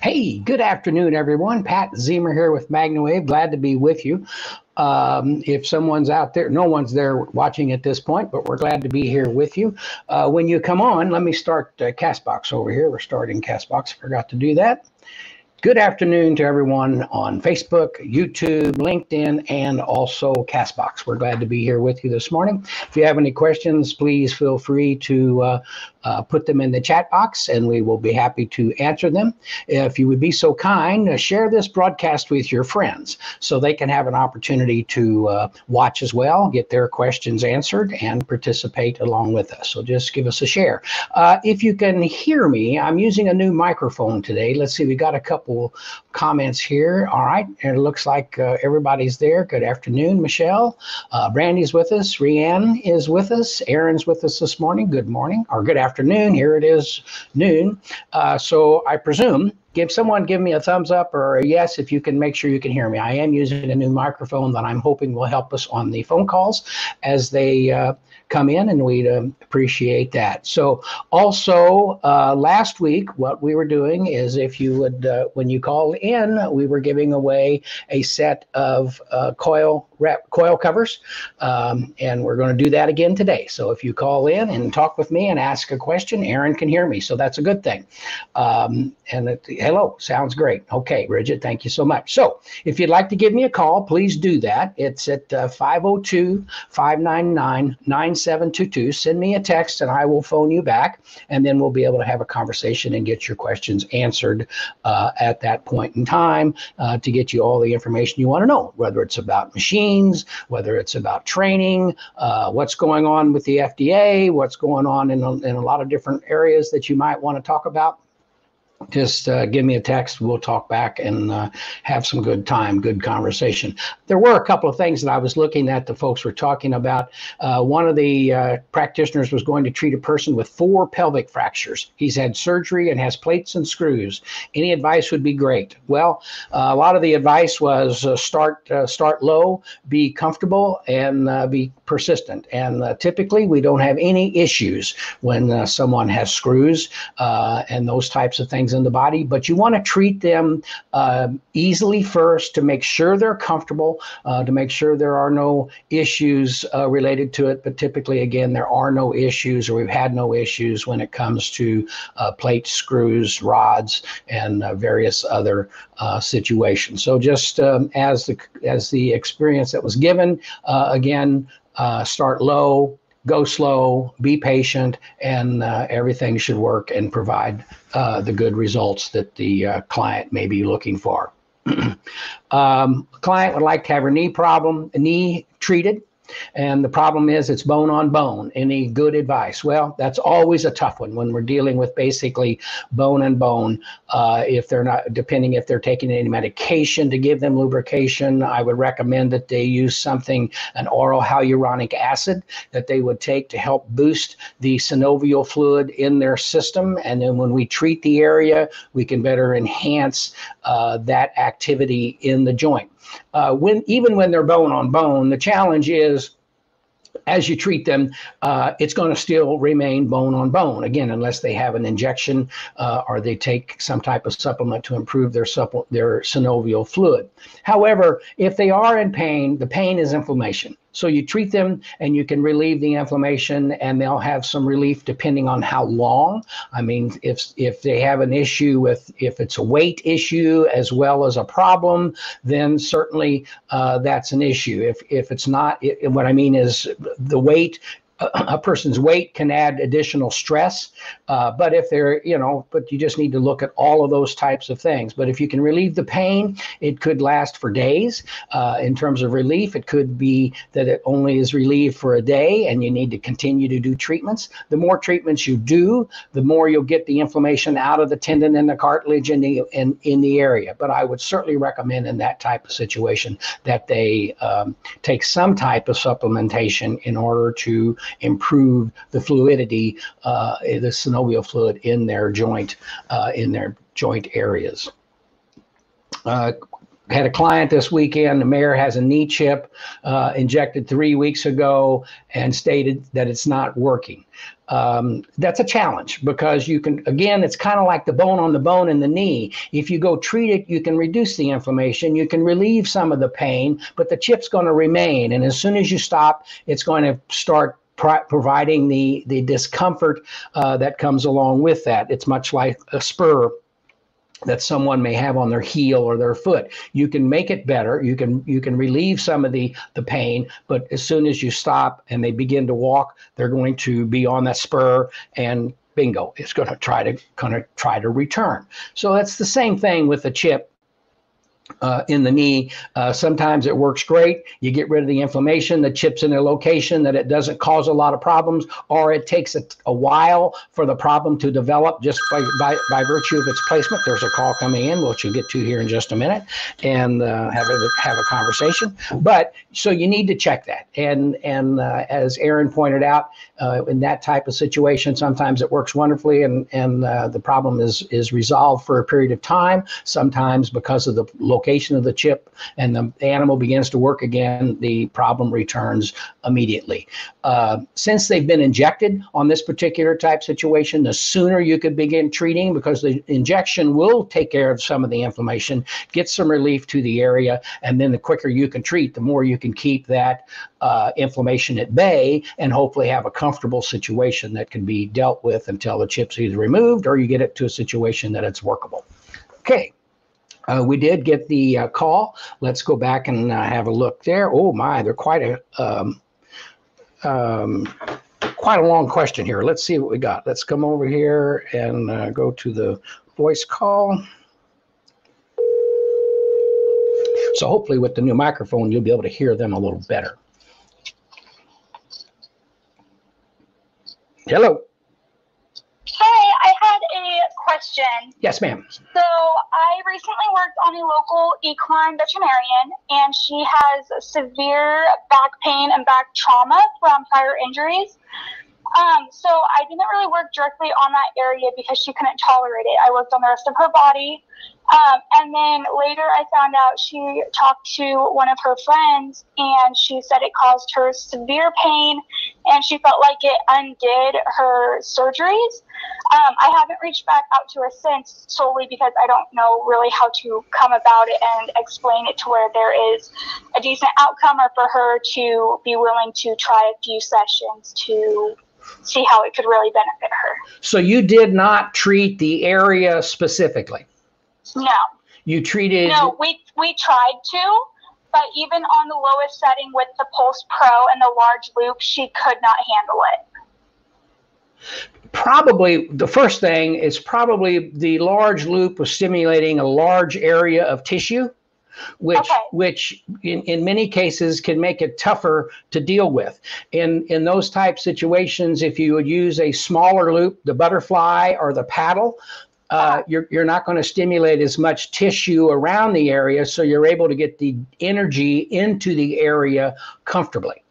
Hey, good afternoon, everyone. Pat Zemer here with MagnaWave. Glad to be with you. If someone's out there, no one's there watching at this point, but we're glad to be here with you. When you come on, let me start Castbox over here. We're starting Castbox. I forgot to do that. Good afternoon to everyone on Facebook, YouTube, LinkedIn, and also Castbox. We're glad to be here with you this morning. If you have any questions, please feel free to put them in the chat box, and we will be happy to answer them. If you would be so kind, share this broadcast with your friends so they can have an opportunity to watch as well, get their questions answered, and participate along with us. So just give us a share. If you can hear me, I'm using a new microphone today. Let's see, we got a couple comments here. All right, and it looks like everybody's there. Good afternoon, Michelle. Brandy's with us. Rianne is with us. Aaron's with us this morning. Good morning, or good afternoon. Here it is, noon. So I presume someone give me a thumbs up or a yes if you can make sure you can hear me. I am using a new microphone that I'm hoping will help us on the phone calls as they come in, and we'd appreciate that. So also last week, what we were doing is, if you would, when you called in, we were giving away a set of coil covers, and we're going to do that again today. So if you call in and talk with me and ask a question, Aaron can hear me, so that's a good thing. Hello, sounds great. Okay, Bridget, thank you so much. So if you'd like to give me a call, please do that. It's at 502-599-9722. Send me a text and I will phone you back, and then we'll be able to have a conversation and get your questions answered at that point in time to get you all the information you want to know, whether it's about machines, whether it's about training, what's going on with the FDA, what's going on in a lot of different areas that you might want to talk about. Just give me a text. We'll talk back and have some good time, good conversation. There were a couple of things that I was looking at the folks were talking about. One of the practitioners was going to treat a person with 4 pelvic fractures. He's had surgery and has plates and screws. Any advice would be great. Well, a lot of the advice was start low, be comfortable, and be persistent. And typically we don't have any issues when someone has screws and those types of things in the body, but you want to treat them easily first to make sure they're comfortable, to make sure there are no issues related to it. But typically, again, there are no issues, or we've had no issues when it comes to plates, screws, rods, and various other situations. So just as the experience that was given, again, start low, go slow, be patient, and everything should work and provide the good results that the client may be looking for. Client would like to have her knee treated, and the problem is it's bone on bone. Any good advice? Well, that's always a tough one when we're dealing with basically bone and bone. If they're not, depending if they're taking any medication to give them lubrication, I would recommend that they use something, an oral hyaluronic acid that they would take to help boost the synovial fluid in their system. And then when we treat the area, we can better enhance that activity in the joint. Even when they're bone on bone, the challenge is, as you treat them, it's going to still remain bone on bone, again, unless they have an injection or they take some type of supplement to improve their synovial fluid. However, if they are in pain, the pain is inflammation. So you treat them and you can relieve the inflammation, and they'll have some relief depending on how long. I mean, if they have an issue if it's a weight issue as well as a problem, then certainly that's an issue. If it's not, what I mean is the weight, a person's weight can add additional stress, but if they're, but you just need to look at all of those types of things. But if you can relieve the pain, it could last for days. In terms of relief, it could be that it only is relieved for a day and you need to continue to do treatments. The more treatments you do, the more you'll get the inflammation out of the tendon and the cartilage in the area. But I would certainly recommend in that type of situation that they take some type of supplementation in order to improve the fluidity, the synovial fluid in their joint areas. Had a client this weekend. The Mare has a knee chip injected 3 weeks ago and stated that it's not working. That's a challenge because you can, again, it's kind of like the bone on the bone in the knee. If you go treat it, you can reduce the inflammation, you can relieve some of the pain, but the chip's going to remain. And as soon as you stop, it's going to start providing the discomfort that comes along with that. It's much like a spur that someone may have on their heel or their foot. You can make it better. You can relieve some of the pain, but as soon as you stop and they begin to walk, they're going to be on that spur, and bingo, it's going to try to return. So that's the same thing with the chip in the knee. Sometimes it works great. You get rid of the inflammation, the chip's in a location that it doesn't cause a lot of problems, or it takes a while for the problem to develop just by virtue of its placement. There's a call coming in, which we'll get to here in just a minute, and have a conversation. But so you need to check that. And as Aaron pointed out, in that type of situation, sometimes it works wonderfully, and the problem is resolved for a period of time. Sometimes because of the location of the chip and the animal begins to work again, the problem returns immediately. Since they've been injected on this particular type situation, the sooner you could begin treating, because the injection will take care of some of the inflammation, get some relief to the area, and then the quicker you can treat, the more you can keep that inflammation at bay and hopefully have a comfortable situation that can be dealt with until the chip's either removed or you get it to a situation that it's workable. Okay. We did get the call. Let's go back and have a look there. Oh my, they're quite a long question here. Let's see what we got. Let's come over here and go to the voice call. So hopefully with the new microphone, you'll be able to hear them a little better. Hello. Hi, I had a question. Yes, ma'am. So I recently worked on a local equine veterinarian, and she has severe back pain and back trauma from prior injuries. So I didn't really work directly on that area because she couldn't tolerate it. I worked on the rest of her body. And then later I found out she talked to one of her friends, and she said it caused her severe pain, and she felt like it undid her surgeries. I haven't reached back out to her since, solely because I don't know really how to come about it and explain it to where there is a decent outcome, or for her to be willing to try a few sessions to see how it could really benefit her. So you did not treat the area specifically? No. You treated... No, we tried to, but even on the lowest setting with the Pulse Pro and the large loop, she could not handle it. Probably the first thing is probably the large loop was stimulating a large area of tissue, which in many cases can make it tougher to deal with. In those type situations, if you would use a smaller loop, the butterfly or the paddle, you're not going to stimulate as much tissue around the area, so you're able to get the energy into the area comfortably.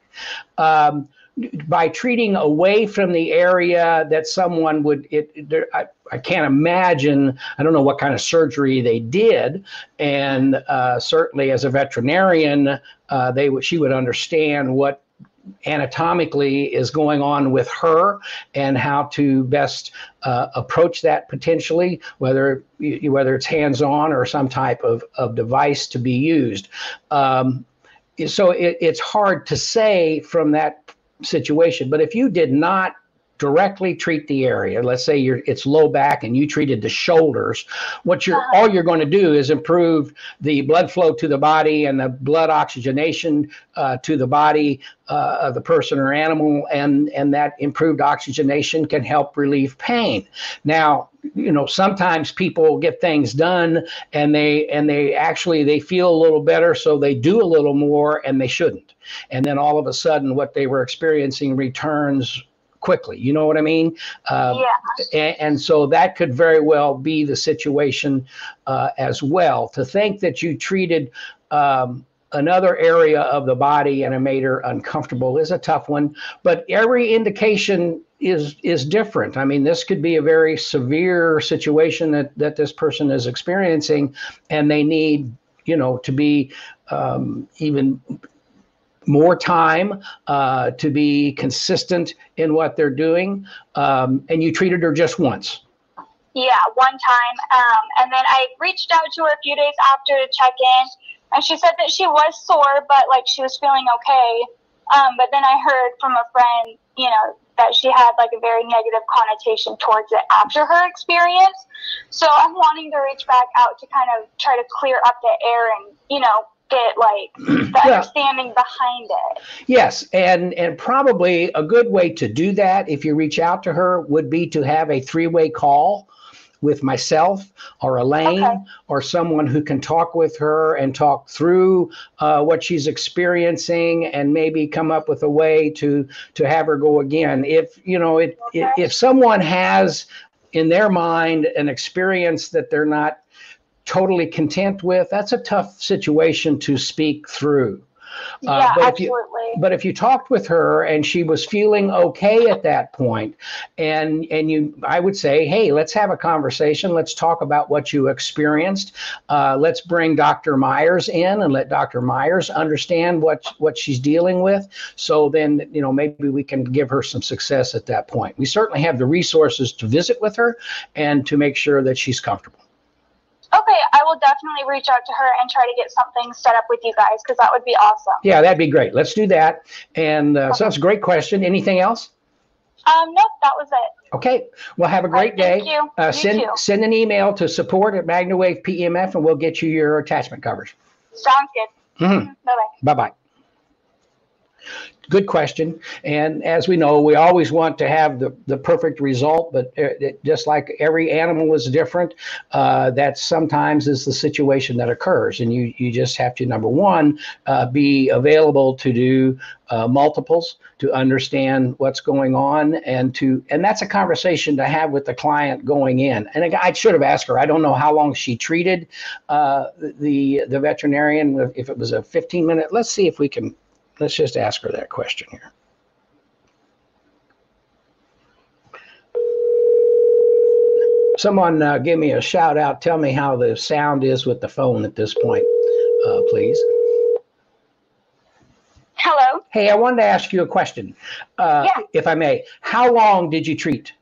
By treating away from the area that someone would, I can't imagine, I don't know what kind of surgery they did, and certainly as a veterinarian, she would understand what anatomically is going on with her and how to best approach that potentially, whether it's hands-on or some type of device to be used. So it's hard to say from that situation, but if you did not directly treat the area, let's say it's low back and you treated the shoulders, all you're going to do is improve the blood flow to the body and the blood oxygenation to the body of the person or animal, and that improved oxygenation can help relieve pain. Now, sometimes people get things done and they actually feel a little better, so they do a little more, and they shouldn't. And then all of a sudden what they were experiencing returns quickly. You know what I mean? Yeah. And so that could very well be the situation as well. To think that you treated another area of the body and it made her uncomfortable is a tough one, but every indication is different. I mean, this could be a very severe situation that this person is experiencing, and they need you know, to be even more time, to be consistent in what they're doing. And you treated her just once. Yeah, one time. And then I reached out to her a few days after to check in, and she said that she was sore, but like she was feeling okay. But then I heard from a friend, you know, that she had like a very negative connotation towards it after her experience. So I'm wanting to reach back out to kind of try to clear up the air and, you know, get like the understanding behind it. Yes, and probably a good way to do that, if you reach out to her, would be to have a 3-way call with myself or Elaine or someone who can talk with her and talk through what she's experiencing and maybe come up with a way to have her go again. If, you know, if someone has in their mind an experience that they're not totally content with, that's a tough situation to speak through. Yeah, absolutely. But if you talked with her and she was feeling okay at that point, and I would say, hey, let's have a conversation. Let's talk about what you experienced. Let's bring Dr. Myers in and let Dr. Myers understand what she's dealing with. So then, you know, maybe we can give her some success at that point. We certainly have the resources to visit with her and to make sure that she's comfortable. Okay, I will definitely reach out to her and try to get something set up with you guys, because that would be awesome. Yeah, that'd be great. Let's do that. And so that's a great question. Anything else? Nope, that was it. Okay, well, have a great day. Thank you. Send an email to support@MagnaWave PEMF, and we'll get you your attachment covers. Sounds good. Bye-bye. Bye-bye. Good question. And as we know, we always want to have the perfect result, but just like every animal is different, that sometimes is the situation that occurs. And you just have to, number one, be available to do multiples, to understand what's going on, and that's a conversation to have with the client going in. And I should have asked her, I don't know how long she treated the veterinarian, if it was a 15-minute. Let's see if we can. Let's just ask her that question here. Someone give me a shout out. Tell me how the sound is with the phone at this point, please. Hello. Hey, I wanted to ask you a question, if I may. How long did you treat?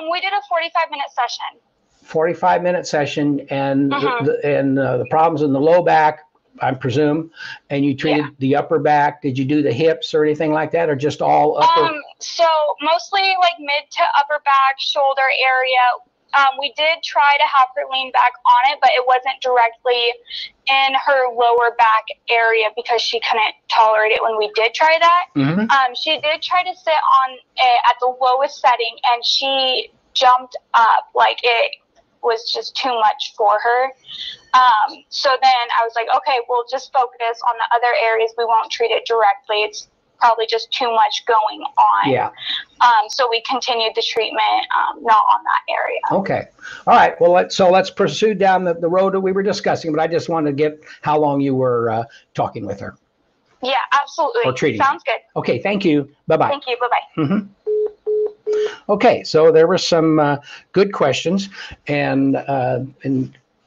We did a 45-minute session. 45-minute session, and the problems in the low back, I presume, and you treated the upper back. Did you do the hips or anything like that, or just all upper? So mostly like mid to upper back, shoulder area. We did try to have her lean back on it, but it wasn't directly in her lower back area because she couldn't tolerate it when we did try that. She did try to sit on it at the lowest setting, and she jumped up like it was just too much for her. So then I was like, okay, we'll just focus on the other areas. We won't treat it directly. It's probably just too much going on. Yeah. So we continued the treatment, not on that area. Okay. All right. Well, let's pursue down the road that we were discussing, but I just wanted to get how long you were talking with her. Yeah, absolutely. Or treating. Sounds good. Okay. Thank you. Bye-bye. Thank you. Bye-bye. Okay, so there were some good questions, and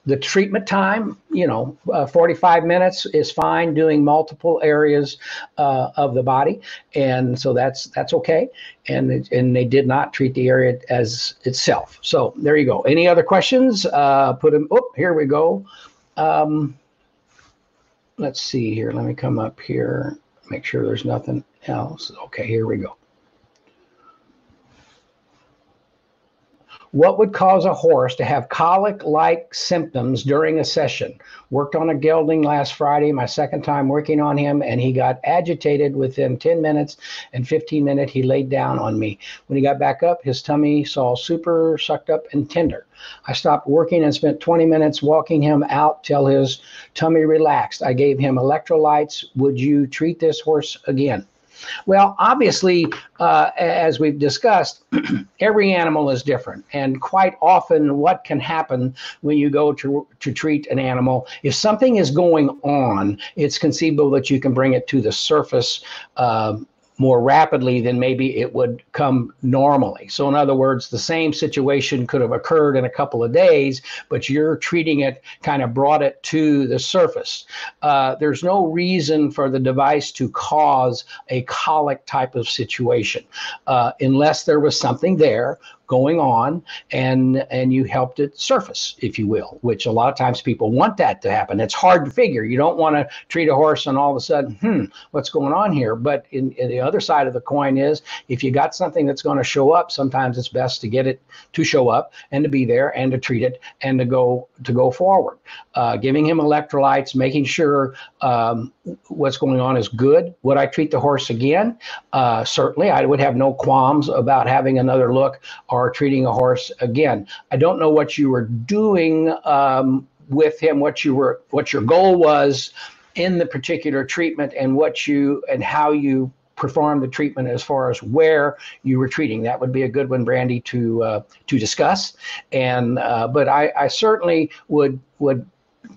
the treatment time, 45 minutes is fine, doing multiple areas of the body, and so that's okay. And they did not treat the area as itself. So there you go. Any other questions? Put them. Oh, here we go. Let's see here. Let me come up here. Make sure there's nothing else. Okay, here we go. What would cause a horse to have colic-like symptoms during a session? Worked on a gelding last Friday, my second time working on him, and he got agitated within 10 minutes, and 15 minutes he laid down on me. When he got back up, his tummy saw super sucked up and tender. I stopped working and spent 20 minutes walking him out till his tummy relaxed. I gave him electrolytes. Would you treat this horse again? Well, obviously, as we've discussed, every animal is different. And quite often what can happen when you go to treat an animal, if something is going on, it's conceivable that you can bring it to the surface more rapidly than maybe it would come normally. So in other words, the same situation could have occurred in a couple of days, but you're treating it, kind of brought it to the surface. There's no reason for the device to cause a colic type of situation unless there was something there going on and you helped it surface, if you will, which a lot of times people want that to happen. It's hard to figure. You don't want to treat a horse and all of a sudden, what's going on here? But in the other side of the coin is, if you got something that's going to show up, sometimes it's best to get it to show up and to be there and to treat it and to go forward. Giving him electrolytes, making sure what's going on is good. Would I treat the horse again? Certainly, I would have no qualms about having another look or treating a horse again. I don't know what you were doing with him, what your goal was in the particular treatment, and how you performed the treatment as far as where you were treating. That would be a good one, Brandy, to discuss. And but I certainly would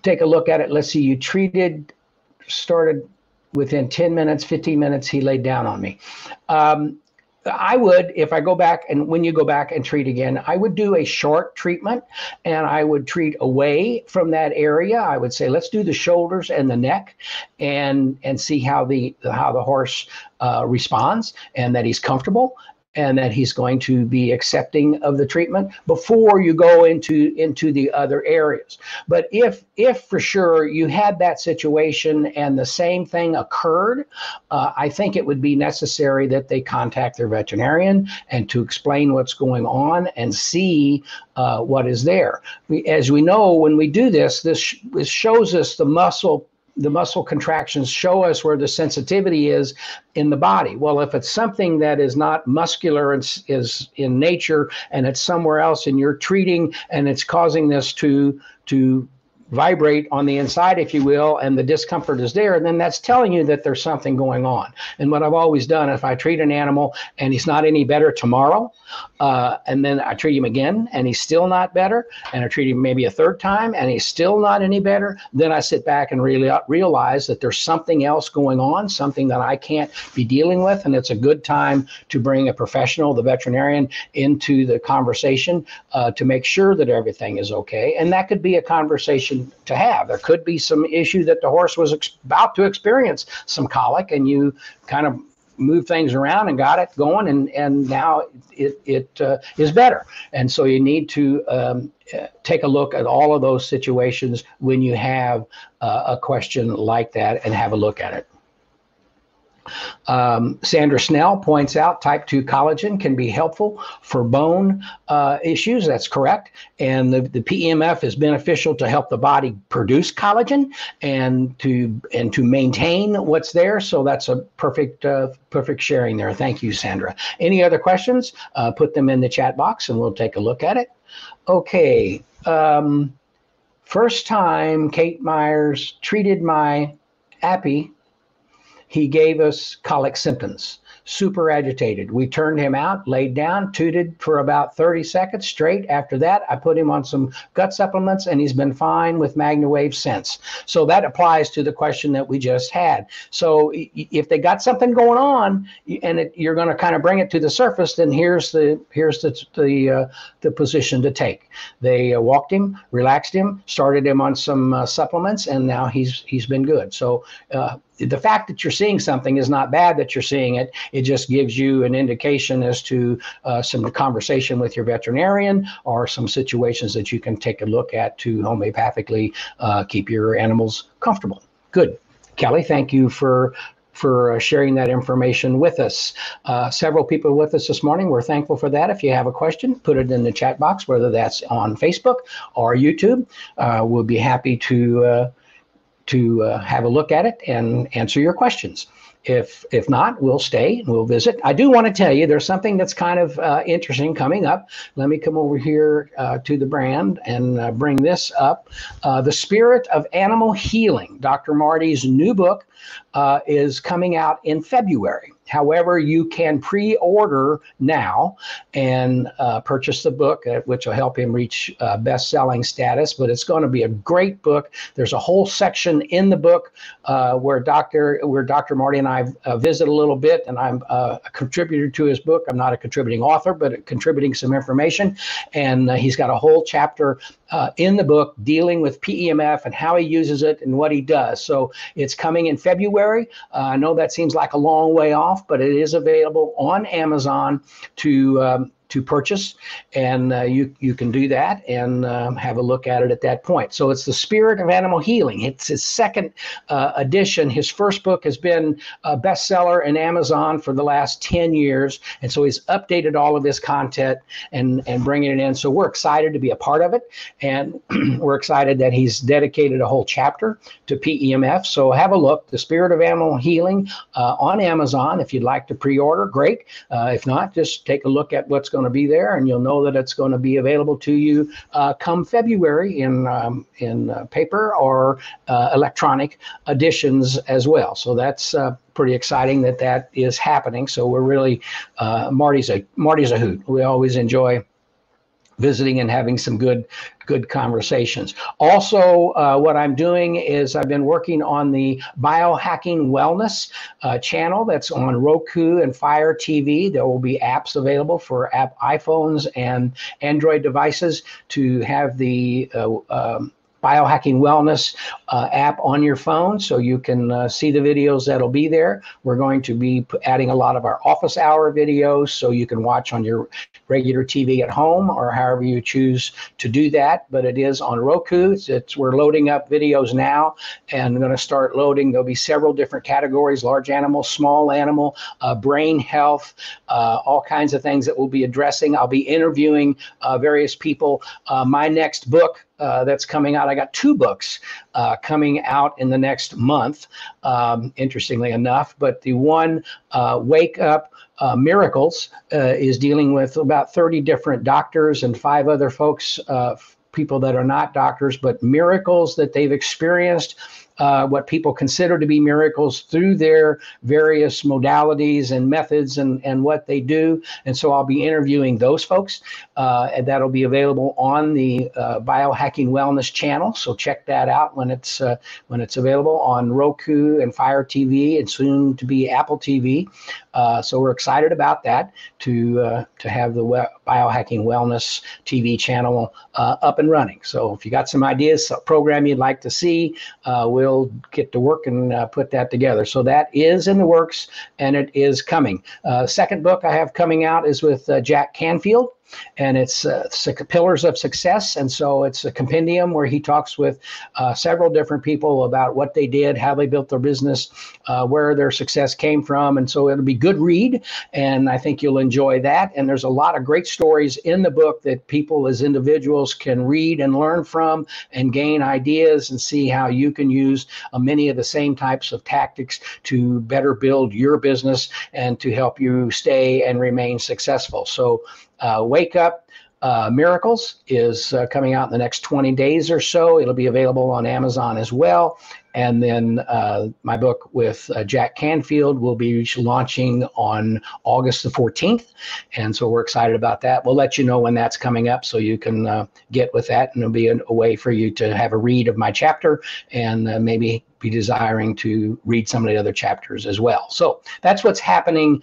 take a look at it. Let's see, you started within 10 minutes, 15 minutes, he laid down on me. I would, if I go back, and when you go back and treat again, I would do a short treatment, and I would treat away from that area. I would say, let's do the shoulders and the neck, and see how the horse responds, and that he's comfortable, and that he's going to be accepting of the treatment before you go into the other areas. But if for sure you had that situation and the same thing occurred, I think it would be necessary that they contact their veterinarian and to explain what's going on and see what is there. As we know, when we do this shows us the muscle contractions show us where the sensitivity is in the body. Well, if it's something that is not muscular and is in nature, and it's somewhere else, and you're treating and it's causing this to vibrate on the inside, if you will, and the discomfort is there, then that's telling you that there's something going on. And what I've always done, if I treat an animal and he's not any better tomorrow, and then I treat him again and he's still not better, and I treat him maybe a third time and he's still not any better, then I sit back and really realize that there's something else going on, something that I can't be dealing with, and it's a good time to bring a professional, the veterinarian, into the conversation to make sure that everything is okay. And that could be a conversation to have. There could be some issue that the horse was about to experience some colic, and you kind of move things around and got it going, and now it is better. And so you need to take a look at all of those situations when you have a question like that, and have a look at it. Sandra Snell points out type 2 collagen can be helpful for bone issues. That's correct. And the PEMF is beneficial to help the body produce collagen and to maintain what's there. So that's a perfect sharing there. Thank you, Sandra. Any other questions? Put them in the chat box and we'll take a look at it. Okay. First time Kate Myers treated my Appy, he gave us colic symptoms, super agitated. We turned him out, laid down, tooted for about 30 seconds straight. After that, I put him on some gut supplements, and he's been fine with MagnaWave since. So that applies to the question that we just had. So if they got something going on and you're going to kind of bring it to the surface, then here's the position to take. They walked him, relaxed him, started him on some supplements, and now he's been good. So the fact that you're seeing something is not bad that you're seeing it. It just gives you an indication as to some conversation with your veterinarian, or some situations that you can take a look at to homeopathically keep your animals comfortable. Good. Kelly, thank you for sharing that information with us. Several people with us this morning. We're thankful for that. If you have a question, put it in the chat box, whether that's on Facebook or YouTube. We'll be happy to have a look at it and answer your questions. If not, we'll stay and we'll visit. I do want to tell you there's something that's kind of interesting coming up. Let me come over here to the brand and bring this up. The Spirit of Animal Healing, Dr. Marty's new book, is coming out in February. However, you can pre-order now and purchase the book, which will help him reach best-selling status. But it's going to be a great book. There's a whole section in the book where Dr. Marty and I visit a little bit, and I'm a contributor to his book. I'm not a contributing author, but contributing some information. And he's got a whole chapter in the book dealing with PEMF and how he uses it and what he does. So it's coming in February. I know that seems like a long way off, but it is available on Amazon to purchase, and you can do that and have a look at it at that point. So it's The Spirit of Animal Healing. It's his second edition. His first book has been a bestseller in Amazon for the last 10 years, and so he's updated all of this content and bringing it in. So we're excited to be a part of it, and we're excited that he's dedicated a whole chapter to PEMF. So have a look, The Spirit of Animal Healing on Amazon. If you'd like to pre-order, great. If not, just take a look at what's going to be there, and you'll know that it's going to be available to you come February in paper or electronic editions as well. So that's pretty exciting that is happening. So we're really Marty's a hoot. We always enjoy visiting and having some good conversations. Also, what I'm doing is I've been working on the Biohacking Wellness channel that's on Roku and Fire TV. There will be apps available for iPhones and Android devices to have the Biohacking Wellness app on your phone, so you can see the videos that'll be there. We're going to be adding a lot of our office hour videos, so you can watch on your regular TV at home or however you choose to do that. But it is on Roku. We're loading up videos now, and I'm going to start loading. There'll be several different categories: large animal, small animal, brain health, all kinds of things that we'll be addressing. I'll be interviewing various people. My next book that's coming out. I got 2 books coming out in the next month, interestingly enough. But the one, Wake Up Miracles, is dealing with about 30 different doctors and 5 other folks, people that are not doctors, but miracles that they've experienced, what people consider to be miracles through their various modalities and methods and what they do. And so I'll be interviewing those folks, and that'll be available on the Biohacking Wellness channel. So check that out when it's available on Roku and Fire TV, and soon to be Apple TV. So we're excited about that, to have the Biohacking Wellness TV channel up and running. So if you got some ideas, a program you'd like to see, we'll get to work and put that together. So that is in the works, and it is coming. Second book I have coming out is with Jack Canfield, and it's Pillars of Success. And so it's a compendium where he talks with several different people about what they did, how they built their business, where their success came from. And so it'll be good read, and I think you'll enjoy that. And there's a lot of great stories in the book that people as individuals can read and learn from and gain ideas and see how you can use many of the same types of tactics to better build your business and to help you stay and remain successful. So Wake Up Miracles is coming out in the next 20 days or so. It'll be available on Amazon as well. And then my book with Jack Canfield will be launching on August the 14th. And so we're excited about that. We'll let you know when that's coming up so you can get with that. And it'll be a way for you to have a read of my chapter and maybe be desiring to read some of the other chapters as well. So that's what's happening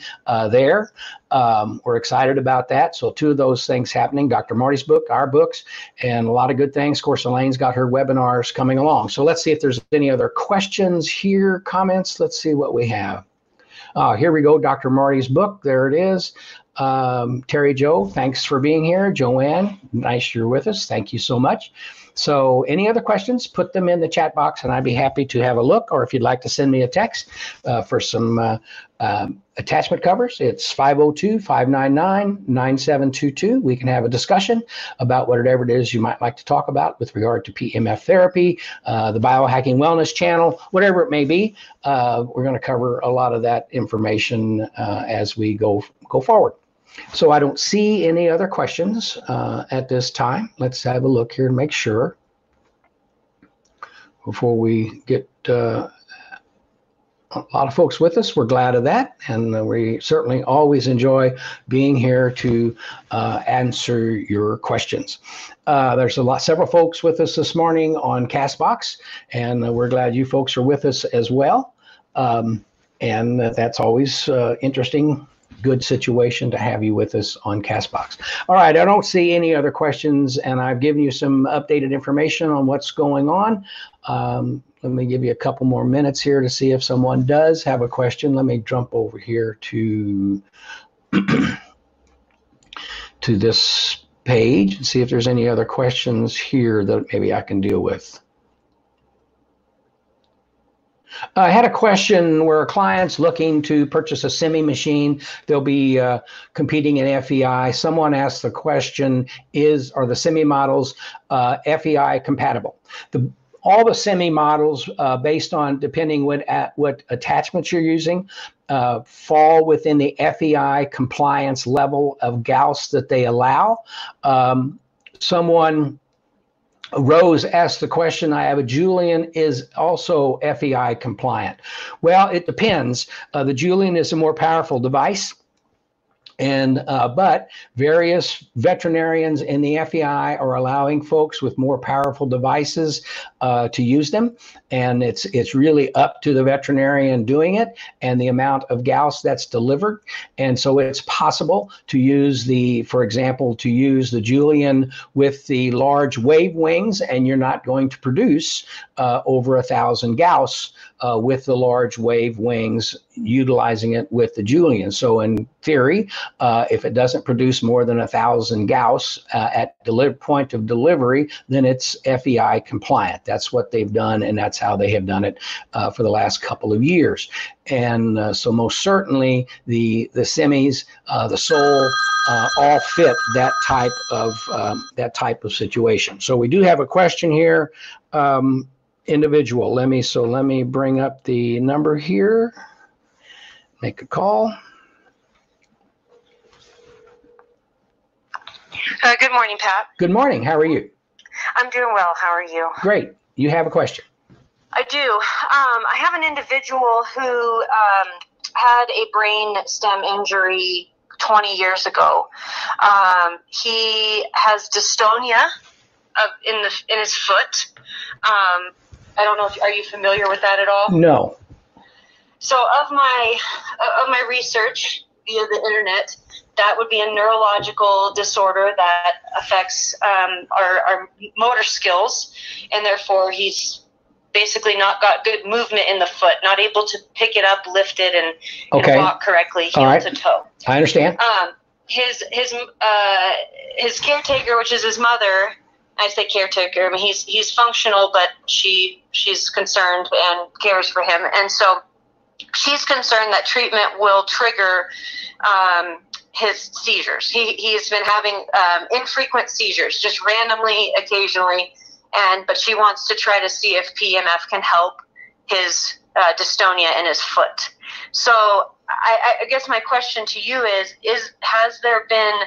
there. We're excited about that. So 2 of those things happening: Dr. Marty's book, our books, and a lot of good things. Of course, Elaine's got her webinars coming along. So let's see if there's any other questions here, comments. Let's see what we have. Here we go. Dr. Marty's book. There it is. Terry Joe, thanks for being here. Joanne, nice you're with us. Thank you so much. So any other questions, put them in the chat box and I'd be happy to have a look. Or if you'd like to send me a text for some attachment covers, it's 502-599-9722. We can have a discussion about whatever it is you might like to talk about with regard to PEMF therapy, the Biohacking Wellness channel, whatever it may be. We're going to cover a lot of that information as we go forward. So I don't see any other questions at this time. Let's have a look here and make sure before we get a lot of folks with us. We're glad of that, and we certainly always enjoy being here to answer your questions. There's several folks with us this morning on Castbox, and we're glad you folks are with us as well. And that's always interesting. Good situation to have you with us on Castbox. All right, I don't see any other questions, and I've given you some updated information on what's going on. Let me give you a couple more minutes here to see if someone does have a question. Let me jump over here to to this page and see if there's any other questions here that maybe I can deal with. I had a question where a client's looking to purchase a semi machine. They'll be competing in FEI. Someone asked the question, are the semi models FEI compatible? All the semi models, based on depending what attachments you're using, fall within the FEI compliance level of Gauss that they allow. Rose asked the question, I have a Julian, is also FEI compliant? Well, it depends. The Julian is a more powerful device, and but various veterinarians in the FEI are allowing folks with more powerful devices to use them, and it's really up to the veterinarian doing it and the amount of Gauss that's delivered. And so it's possible to use for example, to use the Julian with the large wave wings, and you're not going to produce over 1,000 Gauss with the large wave wings, utilizing it with the Julian. So in theory, if it doesn't produce more than 1,000 Gauss at point of delivery, then it's FEI compliant. That's what they've done, and that's how they have done it for the last couple of years. And so most certainly the semis, the Soul, all fit that type of situation. So we do have a question here. Individual. Let me bring up the number here. Make a call. Good morning, Pat. Good morning. How are you? I'm doing well. How are you? Great. You have a question? I do. I have an individual who had a brain stem injury 20 years ago. He has dystonia in his foot. I don't know are you familiar with that at all? No. So of my research via the internet, that would be a neurological disorder that affects our motor skills, and therefore he's basically not got good movement in the foot, not able to pick it up, lift it, and walk correctly, heel to toe. I understand. His caretaker, which is his mother. I say caretaker. I mean, he's functional, but she's concerned and cares for him, and so she's concerned that treatment will trigger his seizures. He's been having infrequent seizures, just randomly, occasionally, but she wants to try to see if PEMF can help his dystonia in his foot. So I guess my question to you is has there been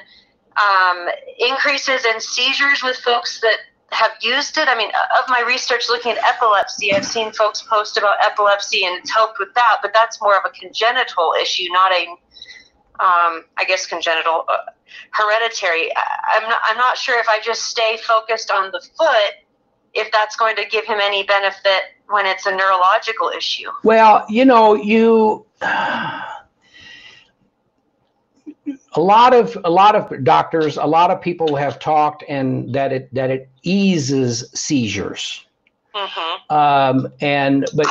increases in seizures with folks that have used it? I mean, of my research looking at epilepsy, I've seen folks post about epilepsy and it's helped with that, but that's more of a congenital issue, not a, I guess, congenital hereditary. I'm not sure if I just stay focused on the foot, if that's going to give him any benefit when it's a neurological issue. Well, a lot of doctors, a lot of people have talked and that it eases seizures. Mm-hmm. But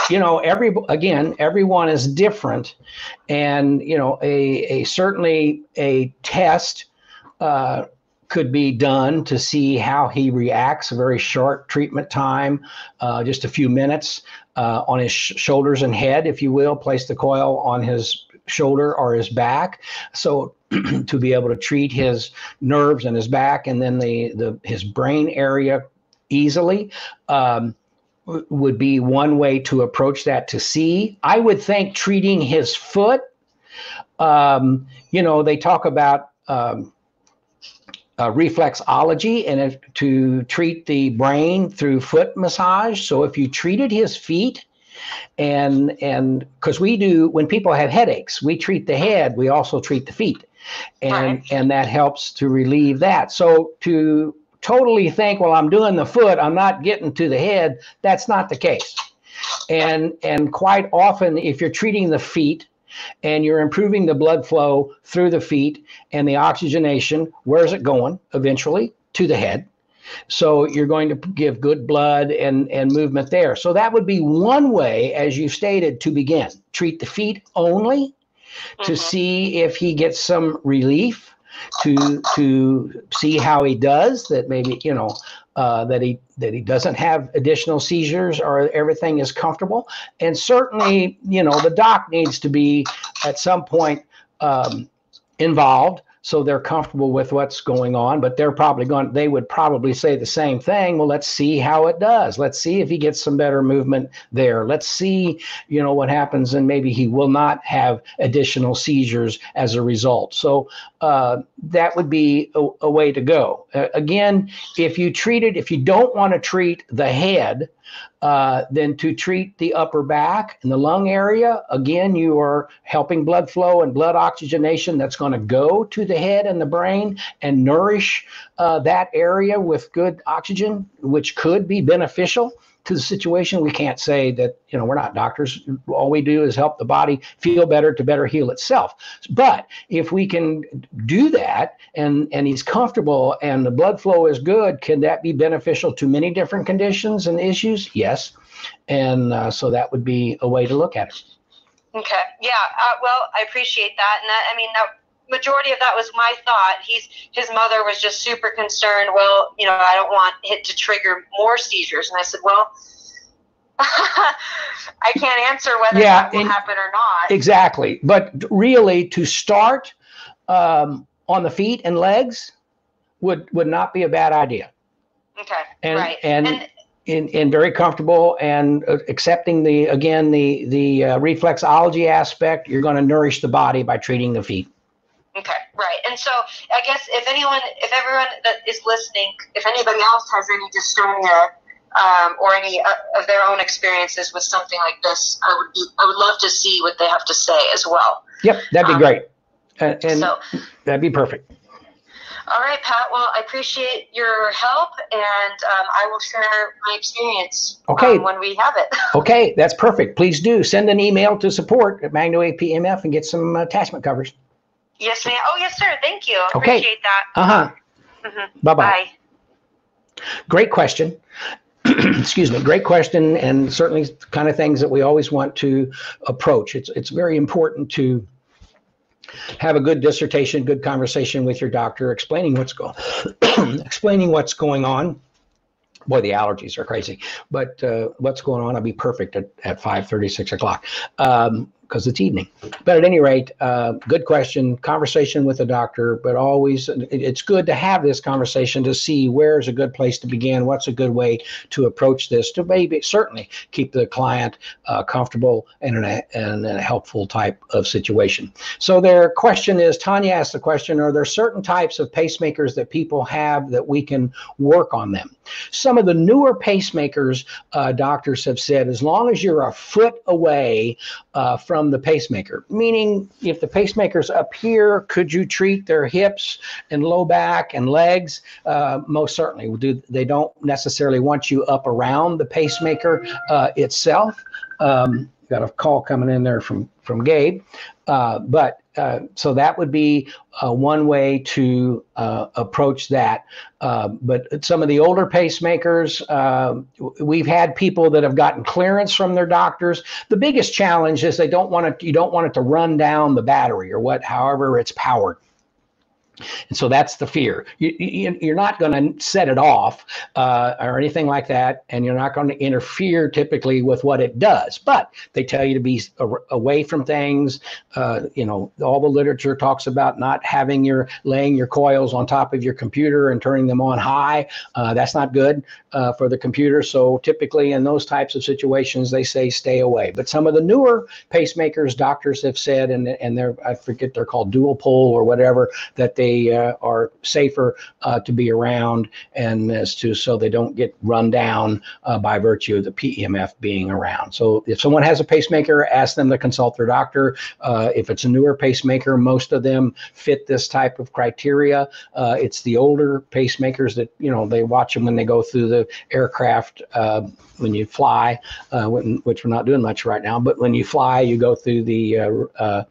everyone is different, and certainly a test could be done to see how he reacts. A very short treatment time, just a few minutes on his shoulders and head, if you will. Place the coil on his shoulder or his back, so to be able to treat his nerves and his back, and then his brain area easily would be one way to approach that. To see, I would think treating his foot. They talk about reflexology and to treat the brain through foot massage. So if you treated his feet, And because we do, when people have headaches, we treat the head, we also treat the feet. And that helps to relieve that. So to totally think, well, I'm doing the foot, I'm not getting to the head, that's not the case. And quite often, if you're treating the feet and you're improving the blood flow through the feet and the oxygenation, where's it going? Eventually to the head. So you're going to give good blood and movement there. So that would be one way, as you stated, to begin. Treat the feet only to see if he gets some relief, to see how he does, that maybe, you know, that he doesn't have additional seizures or everything is comfortable. And certainly, you know, the doc needs to be at some point involved, so they're comfortable with what's going on, but they would probably say the same thing. Well, let's see how it does. Let's see if he gets some better movement there. Let's see, you know, what happens, and maybe he will not have additional seizures as a result. So that would be a way to go. Again, if you don't want to treat the head, then to treat the upper back and the lung area, again, you are helping blood flow and blood oxygenation that's going to go to the head and the brain and nourish that area with good oxygen, which could be beneficial to the situation. We can't say that, you know, we're not doctors. All we do is help the body feel better to better heal itself. But if we can do that and he's comfortable and the blood flow is good, can that be beneficial to many different conditions and issues? Yes. And so that would be a way to look at it. Okay. Yeah. Well, I appreciate that. And that, I mean, that majority of that was my thought. His mother was just super concerned. Well, you know, I don't want it to trigger more seizures. And I said, well, I can't answer whether that will happen or not. Exactly. But really, to start on the feet and legs would not be a bad idea. Okay. And very comfortable and accepting the reflexology aspect. You're going to nourish the body by treating the feet. Okay, right. And so I guess if everyone that is listening, if anybody else has any dystonia or any of their own experiences with something like this, I would love to see what they have to say as well. Yep, that'd be great. And so, that'd be perfect. All right, Pat. Well, I appreciate your help, and I will share my experience when we have it. Okay, that's perfect. Please do send an email to support at MagnaWave PEMF and get some attachment covers. Yes, ma'am. Oh, yes, sir. Thank you. I appreciate that. Bye-bye. Bye. Great question. Excuse me. Great question, and certainly the kind of things that we always want to approach. It's very important to have a good dissertation, good conversation with your doctor, explaining what's going on. Boy, the allergies are crazy, but what's going on? I'll be perfect at 5:30, 6 o'clock. Because it's evening. But at any rate, good question, conversation with the doctor, but always it's good to have this conversation to see where's a good place to begin, what's a good way to approach this, to maybe certainly keep the client comfortable and in a helpful type of situation. So their question is, Tanya asked the question, are there certain types of pacemakers that people have that we can work on them? Some of the newer pacemakers, doctors have said, as long as you're a foot away from the pacemaker, meaning if the pacemaker's up here, could you treat their hips and low back and legs? Most certainly. They don't necessarily want you up around the pacemaker itself. Got a call coming in there from Gabe. So that would be one way to approach that. But some of the older pacemakers, we've had people that have gotten clearance from their doctors. The biggest challenge is you don't want it to run down the battery or however it's powered. And so that's the fear. You're not going to set it off or anything like that, and you're not going to interfere typically with what it does. But they tell you to be away from things. All the literature talks about not laying your coils on top of your computer and turning them on high. That's not good for the computer. So typically in those types of situations, they say stay away. But some of the newer pacemakers, doctors have said, and I forget they're called dual pole or whatever, that they they are safer to be around, and so they don't get run down by virtue of the PEMF being around. So if someone has a pacemaker, ask them to consult their doctor. If it's a newer pacemaker, most of them fit this type of criteria. It's the older pacemakers that, they watch them when they go through the aircraft, when you fly, which we're not doing much right now, but when you fly, you go through the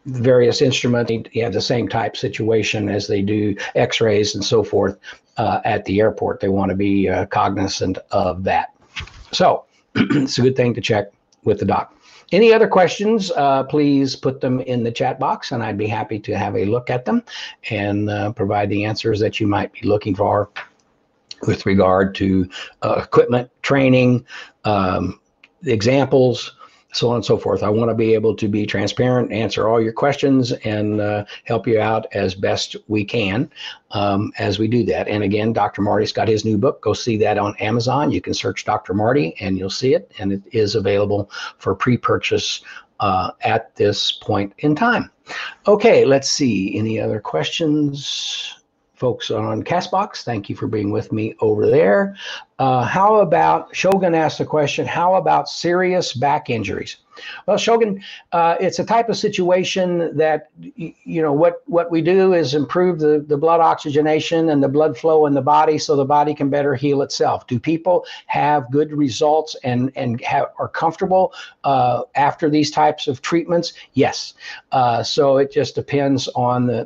various instruments. You have the same type situation as they do x-rays and so forth at the airport. They want to be cognizant of that. So it's a good thing to check with the doc. Any other questions, please put them in the chat box, and I'd be happy to have a look at them and provide the answers that you might be looking for with regard to equipment, training, examples, so on and so forth. I want to be able to be transparent, answer all your questions, and help you out as best we can as we do that. And again, Dr. Marty's got his new book. Go see that on Amazon. You can search Dr. Marty and you'll see it, and it is available for pre-purchase at this point in time. Okay, let's see. Any other questions? Folks on CastBox, thank you for being with me over there. How about, Shogun asked the question, how about serious back injuries? Well, Shogun, it's a type of situation that, what we do is improve the blood oxygenation and the blood flow in the body so the body can better heal itself. Do people have good results and are comfortable after these types of treatments? Yes. So it just depends on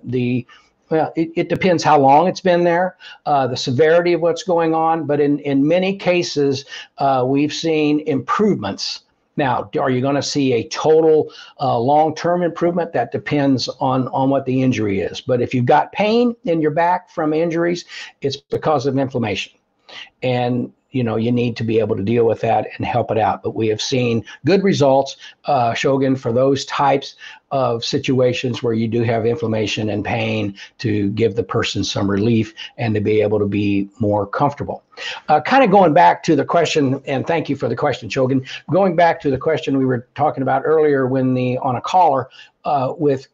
well, it depends how long it's been there, the severity of what's going on, but in many cases, we've seen improvements. Now, are you going to see a total long-term improvement? That depends on what the injury is. But if you've got pain in your back from injuries, it's because of inflammation. And you need to be able to deal with that and help it out. But we have seen good results, Shogun, for those types of situations where you do have inflammation and pain, to give the person some relief and to be able to be more comfortable. Kind of going back to the question, and thank you for the question, Shogun. Going back to the question we were talking about earlier on a caller with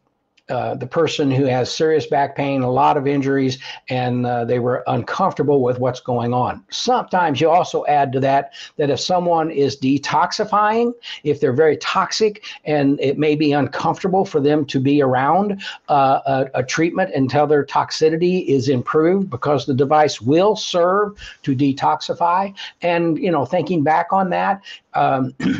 the person who has serious back pain, a lot of injuries, and they were uncomfortable with what's going on. Sometimes you also add to that if someone is detoxifying, if they're very toxic, and it may be uncomfortable for them to be around a treatment until their toxicity is improved, because the device will serve to detoxify. And, thinking back on that,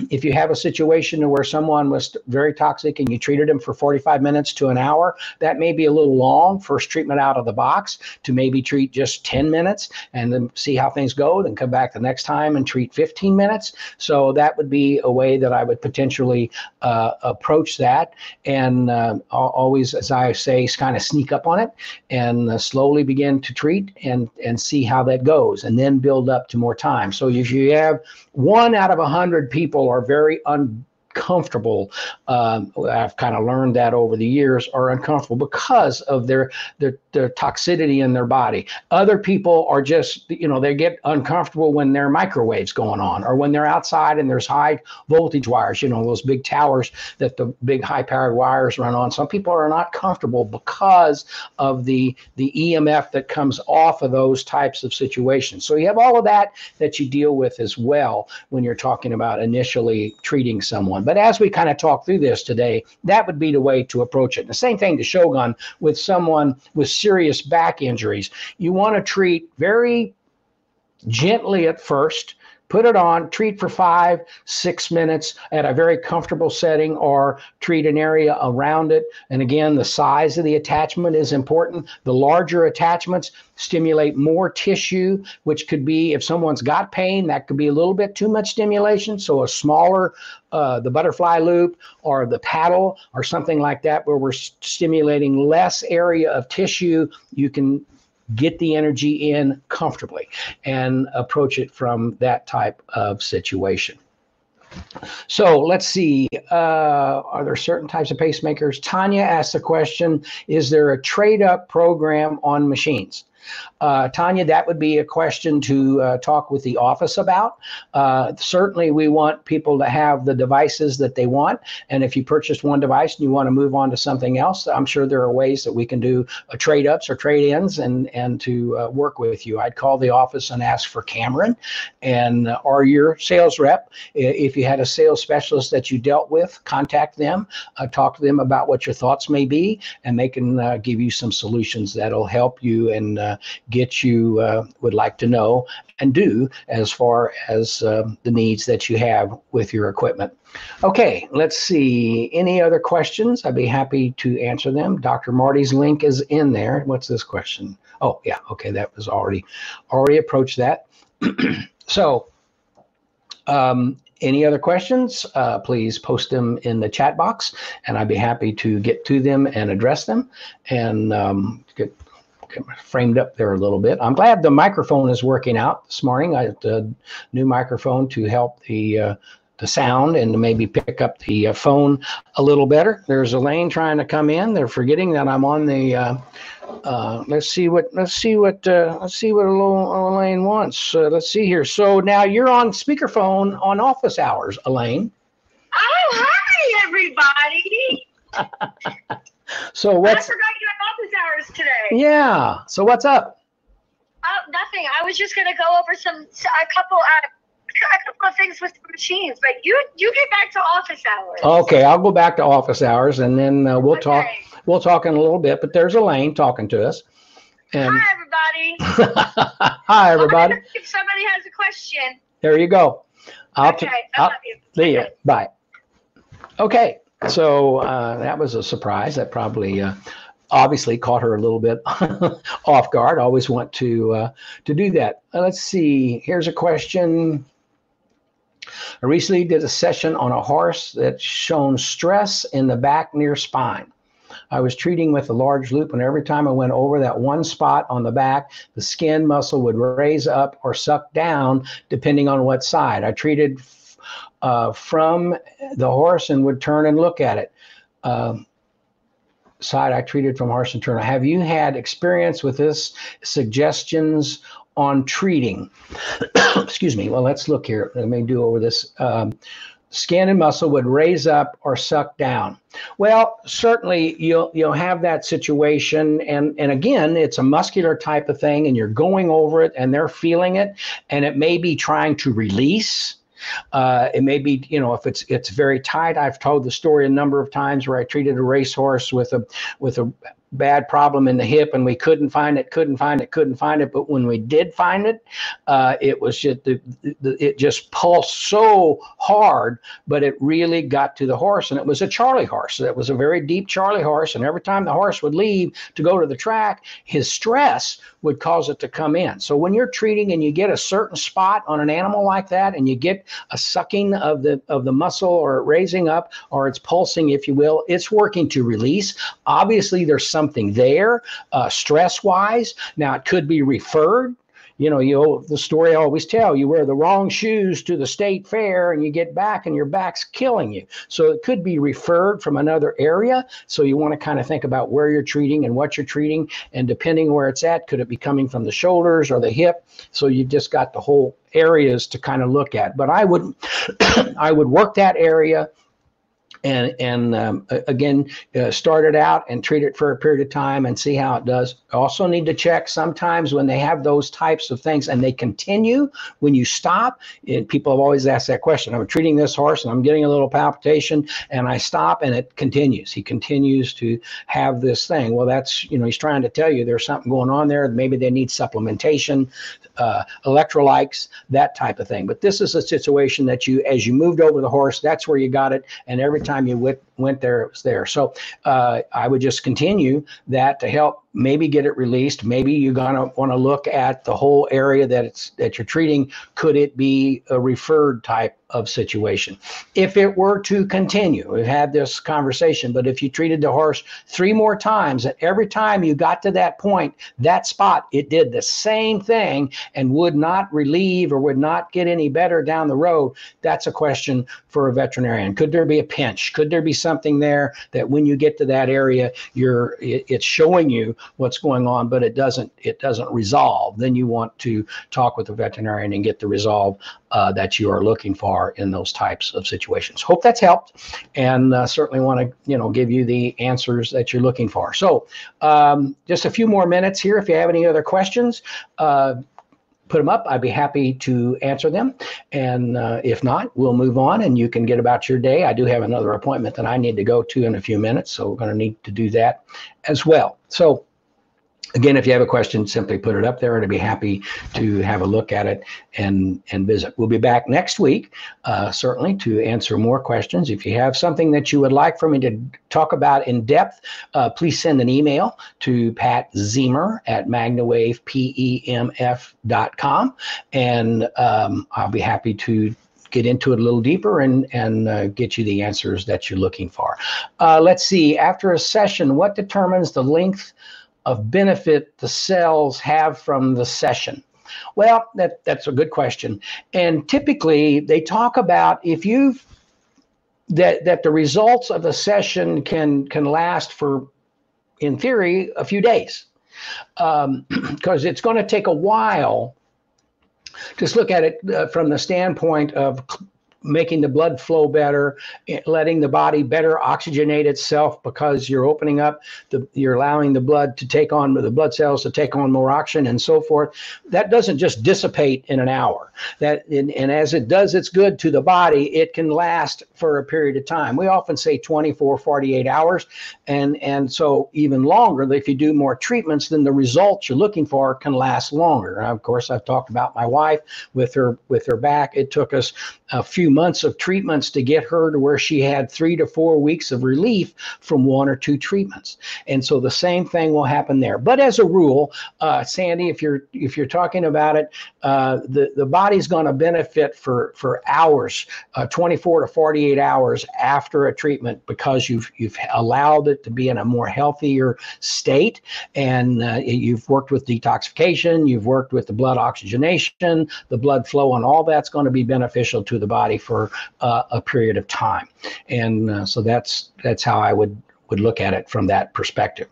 if you have a situation where someone was very toxic and you treated them for 45 minutes to an hour, that may be a little long, first treatment out of the box, to maybe treat just 10 minutes and then see how things go, then come back the next time and treat 15 minutes. So that would be a way that I would potentially approach that, and always, as I say, kind of sneak up on it and slowly begin to treat and see how that goes, and then build up to more time. So if you have 1 out of 100 people are very uncomfortable, I've kind of learned that over the years, are uncomfortable because of their toxicity in their body. Other people are just, they get uncomfortable when there are microwaves going on, or when they're outside and there's high voltage wires, those big towers that the big high powered wires run on. Some people are not comfortable because of the EMF that comes off of those types of situations. So you have all of that you deal with as well when you're talking about initially treating someone. But as we kind of talk through this today, that would be the way to approach it. And the same thing to Shogun with someone with serious back injuries. You want to treat very gently at first, put it on, treat for 5-6 minutes at a very comfortable setting, or treat an area around it. And again, the size of the attachment is important. The larger attachments stimulate more tissue, which could be, if someone's got pain, that could be a little bit too much stimulation. So a smaller, the butterfly loop or the paddle or something like that, where we're stimulating less area of tissue, you can get the energy in comfortably and approach it from that type of situation. So let's see, are there certain types of pacemakers? Tanya asked the question, is there a trade-up program on machines? Tanya, that would be a question to talk with the office about. Certainly, we want people to have the devices that they want. And if you purchased one device and you want to move on to something else, I'm sure there are ways that we can do trade-ups or trade-ins and to work with you. I'd call the office and ask for Cameron and or your sales rep. If you had a sales specialist that you dealt with, contact them, talk to them about what your thoughts may be, and they can give you some solutions that'll help you and get you would like to know and do as far as the needs that you have with your equipment. Okay, let's see. Any other questions? I'd be happy to answer them. Dr. Marty's link is in there. What's this question? Oh, yeah. Okay, that was already approached that. So, any other questions? Please post them in the chat box, and I'd be happy to get to them and address them and get framed up there a little bit. I'm glad the microphone is working out this morning. I have a new microphone to help the sound and to maybe pick up the phone a little better. There's Elaine trying to come in. They're forgetting that I'm on the. Let's see what Elaine wants. Let's see here. So now you're on speakerphone on office hours, Elaine. Oh, hi everybody. So what's? I forgot you had office hours today. Yeah. So what's up? Oh, nothing. I was just gonna go over a couple of things with the machines, but you get back to office hours. Okay, I'll go back to office hours, and then we'll talk. We'll talk in a little bit. But there's Elaine talking to us. And hi everybody. Hi everybody. If somebody has a question. There you go. I love you. See you. Bye. Okay. So that was a surprise. That probably obviously caught her a little bit off guard. Always want to do that. Let's see. Here's a question. I recently did a session on a horse that shown stress in the back near spine. I was treating with a large loop, and every time I went over that one spot on the back, the skin muscle would raise up or suck down depending on what side. I treated from the horse and would turn and look at it. Side I treated from horse and turn. Have you had experience with this? Suggestions on treating? Excuse me. Well, let's look here. Let me do over this. Skin and muscle would raise up or suck down. Well, certainly you'll have that situation, and again, it's a muscular type of thing, and you're going over it, and they're feeling it, and it may be trying to release. It may be, if it's very tight. I've told the story a number of times where I treated a racehorse with a bad problem in the hip, and we couldn't find it. But when we did find it, it was just it just pulsed so hard, but it really got to the horse, and it was a Charlie horse. So it was a very deep Charlie horse, and every time the horse would leave to go to the track, his stress would cause it to come in. So when you're treating and you get a certain spot on an animal like that, and you get a sucking of the muscle, or raising up, or it's pulsing, if you will, it's working to release. Obviously, there's something there, stress-wise. Now, it could be referred. The story I always tell, you wear the wrong shoes to the state fair and you get back and your back's killing you. So it could be referred from another area. So you want to kind of think about where you're treating and what you're treating. And depending where it's at, could it be coming from the shoulders or the hip? So you've just got the whole areas to kind of look at. But I would work that area. And again, start it out and treat it for a period of time and see how it does. Also need to check sometimes when they have those types of things and they continue when you stop. And people have always asked that question. I'm treating this horse and I'm getting a little palpitation, and I stop and it continues. He continues to have this thing. Well, that's, he's trying to tell you there's something going on there. Maybe they need supplementation, electrolytes, that type of thing. But this is a situation that as you moved over the horse, that's where you got it. And every time you went there, it was there. So I would just continue that to help maybe get it released. Maybe you're gonna want to look at the whole area that you're treating. Could it be a referred type of situation. If it were to continue, we've had this conversation, but if you treated the horse 3 more times, and every time you got to that point, that spot, it did the same thing and would not relieve or would not get any better down the road, that's a question for a veterinarian. Could there be a pinch? Could there be something there that when you get to that area, it's showing you what's going on, but it doesn't resolve? Then you want to talk with the veterinarian and get the resolve that you are looking for in those types of situations. Hope that's helped, and certainly want to give you the answers that you're looking for. So just a few more minutes here. If you have any other questions, put them up. I'd be happy to answer them. And if not, we'll move on and you can get about your day. I do have another appointment that I need to go to in a few minutes, so we're going to need to do that as well. So again, if you have a question, simply put it up there, and I'd be happy to have a look at it and visit. We'll be back next week, certainly, to answer more questions. If you have something that you would like for me to talk about in depth, please send an email to Pat Zemer at MagnaWave, and I'll be happy to get into it a little deeper and get you the answers that you're looking for. Let's see. After a session, what determines the length of benefit the cells have from the session? Well, that's a good question. And typically they talk about if that the results of a session can last for, in theory, a few days, because it's going to take a while. Just look at it from the standpoint of making the blood flow better, letting the body better oxygenate itself, because you're opening up, you're allowing the blood to take on, the blood cells to take on more oxygen and so forth. That doesn't just dissipate in an hour. And as it does its good to the body, it can last for a period of time. We often say 24, 48 hours. And so even longer, if you do more treatments, then the results you're looking for can last longer. Of course, I've talked about my wife with her back. It took us a few months of treatments to get her to where she had 3 to 4 weeks of relief from 1 or 2 treatments. And so the same thing will happen there. But as a rule, Sandy, if you're talking about it, the body's going to benefit for hours, 24 to 48 hours after a treatment, because you've allowed it to be in a more healthier state, and you've worked with detoxification, you've worked with the blood oxygenation, the blood flow, and all that's going to be beneficial to the body for a period of time. And so that's how I would look at it from that perspective.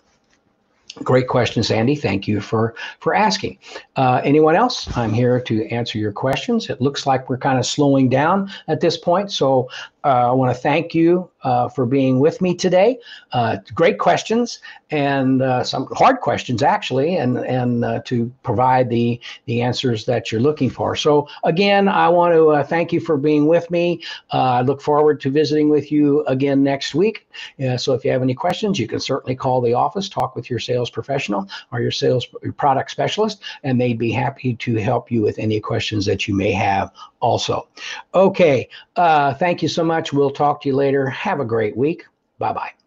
Great question, Sandy. Thank you for asking. Anyone else? I'm here to answer your questions. It looks like we're kind of slowing down at this point, so I want to thank you for being with me today. Great questions, and some hard questions actually, and to provide the answers that you're looking for. So again, I want to thank you for being with me. I look forward to visiting with you again next week. So if you have any questions, you can certainly call the office, talk with your sales professional or your product specialist, and they'd be happy to help you with any questions that you may have also. Okay, thank you so much. We'll talk to you later. Have a great week. Bye-bye.